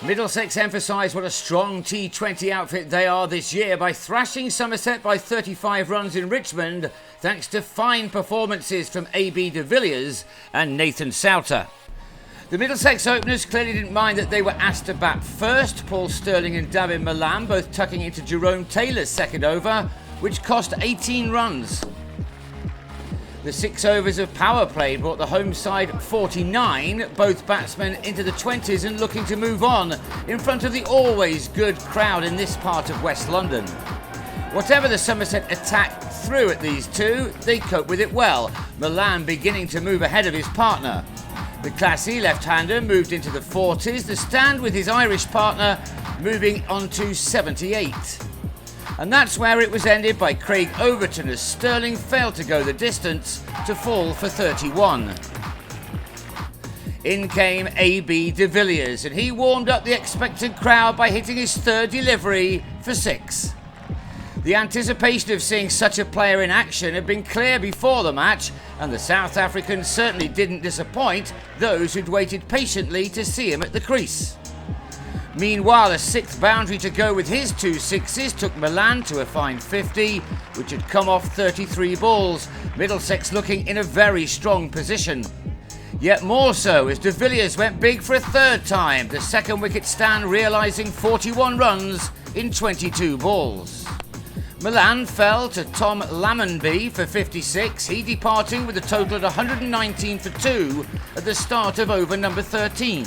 Middlesex emphasised what a strong T20 outfit they are this year by thrashing Somerset by 35 runs in Richmond, thanks to fine performances from AB de Villiers and Nathan Souter. The Middlesex openers clearly didn't mind that they were asked to bat first, Paul Stirling and David Milan both tucking into Jerome Taylor's second over, which cost 18 runs. The 6 overs of power play brought the home side 49, both batsmen into the 20s and looking to move on in front of the always good crowd in this part of West London. Whatever the Somerset attack threw at these two, they coped with it well, Milan beginning to move ahead of his partner. The classy left-hander moved into the 40s, the stand with his Irish partner moving on to 78. And that's where it was ended by Craig Overton as Stirling failed to go the distance to fall for 31. In came AB de Villiers and he warmed up the expectant crowd by hitting his third delivery for 6. The anticipation of seeing such a player in action had been clear before the match, and the South African certainly didn't disappoint those who'd waited patiently to see him at the crease. Meanwhile, a 6th boundary to go with his 2 sixes took Milan to a fine 50, which had come off 33 balls, Middlesex looking in a very strong position. Yet more so as de Villiers went big for a third time, the second wicket stand realising 41 runs in 22 balls. Milan fell to Tom Lammonby for 56, he departing with a total of 119 for 2 at the start of over number 13.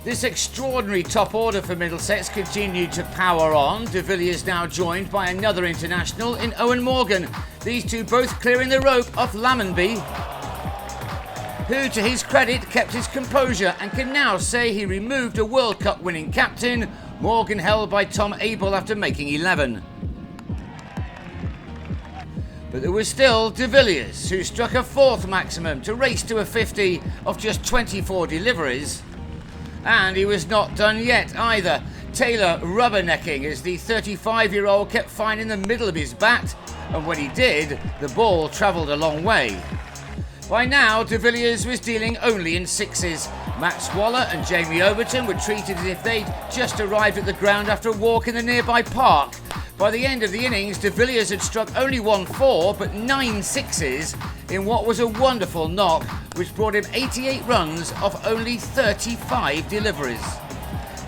This extraordinary top order for Middlesex continued to power on, de Villiers now joined by another international in Owen Morgan, these two both clearing the rope off Lammonby, who to his credit kept his composure and can now say he removed a World Cup winning captain, Morgan held by Tom Abel after making 11. But there was still de Villiers, who struck a 4th maximum to race to a 50 off just 24 deliveries. And he was not done yet either. Taylor rubbernecking as the 35-year-old kept finding the middle of his bat, and when he did, the ball travelled a long way. By now, de Villiers was dealing only in 6s. Max Waller and Jamie Overton were treated as if they'd just arrived at the ground after a walk in the nearby park. By the end of the innings, de Villiers had struck only 1 4 but 9 6s in what was a wonderful knock, which brought him 88 runs off only 35 deliveries.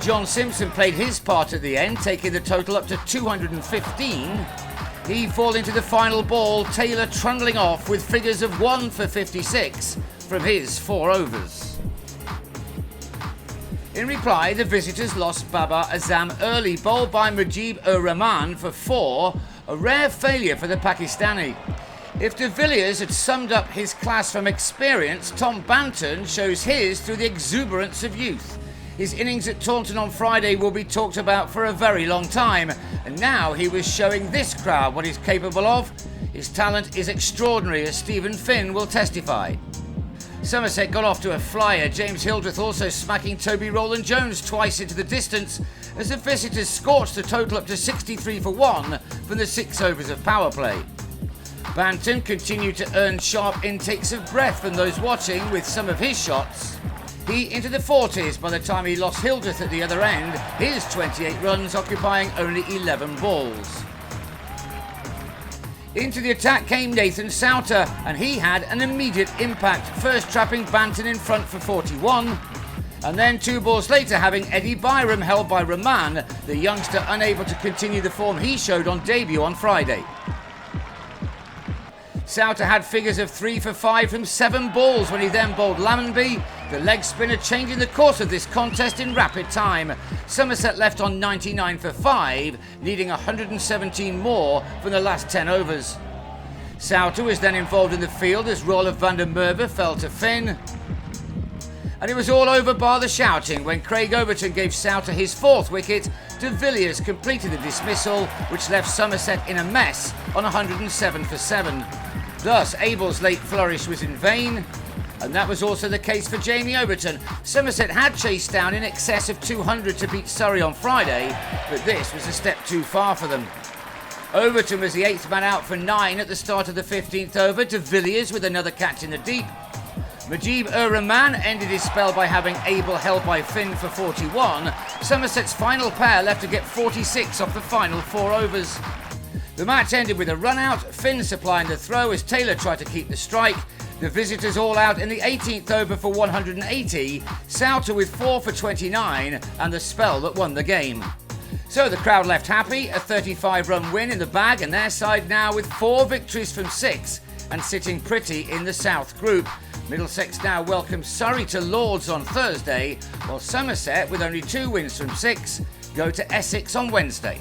John Simpson played his part at the end, taking the total up to 215. He falling to the final ball, Taylor trundling off with figures of 1 for 56 from his 4 overs. In reply, the visitors lost Babar Azam early, bowled by Mujib-ur-Rahman for 4, a rare failure for the Pakistani. If de Villiers had summed up his class from experience, Tom Banton shows his through the exuberance of youth. His innings at Taunton on Friday will be talked about for a very long time, and now he was showing this crowd what he's capable of. His talent is extraordinary, as Stephen Finn will testify. Somerset got off to a flyer, James Hildreth also smacking Toby Rowland-Jones twice into the distance as the visitors scorched the total up to 63 for 1 from the 6 overs of power play. Banton continued to earn sharp intakes of breath from those watching with some of his shots. He into the 40s by the time he lost Hildreth at the other end, his 28 runs occupying only 11 balls. Into the attack came Nathan Souter, and he had an immediate impact, first trapping Banton in front for 41, and then 2 balls later having Eddie Byram held by Rahman, the youngster unable to continue the form he showed on debut on Friday. Souter had figures of 3 for 5 from 7 balls when he then bowled Lammonby, the leg spinner changing the course of this contest in rapid time. Somerset left on 99 for 5, needing 117 more from the last 10 overs. Souter was then involved in the field as Roelof van der Merwe fell to Finn. And it was all over bar the shouting when Craig Overton gave Souter his 4th wicket. De Villiers completed the dismissal, which left Somerset in a mess on 107 for 7. Thus, Abel's late flourish was in vain, and that was also the case for Jamie Overton. Somerset had chased down in excess of 200 to beat Surrey on Friday, but this was a step too far for them. Overton was the 8th man out for 9 at the start of the 15th over, de Villiers with another catch in the deep. Rahman ended his spell by having Abel held by Finn for 41. Somerset's final pair left to get 46 off the final 4 overs. The match ended with a run-out, Finn supplying the throw as Taylor tried to keep the strike. The visitors all out in the 18th over for 180, Souter with 4 for 29 and the spell that won the game. So the crowd left happy, a 35-run win in the bag, and their side now with 4 victories from 6 and sitting pretty in the South Group. Middlesex now welcomes Surrey to Lords on Thursday, while Somerset, with only 2 wins from 6, go to Essex on Wednesday.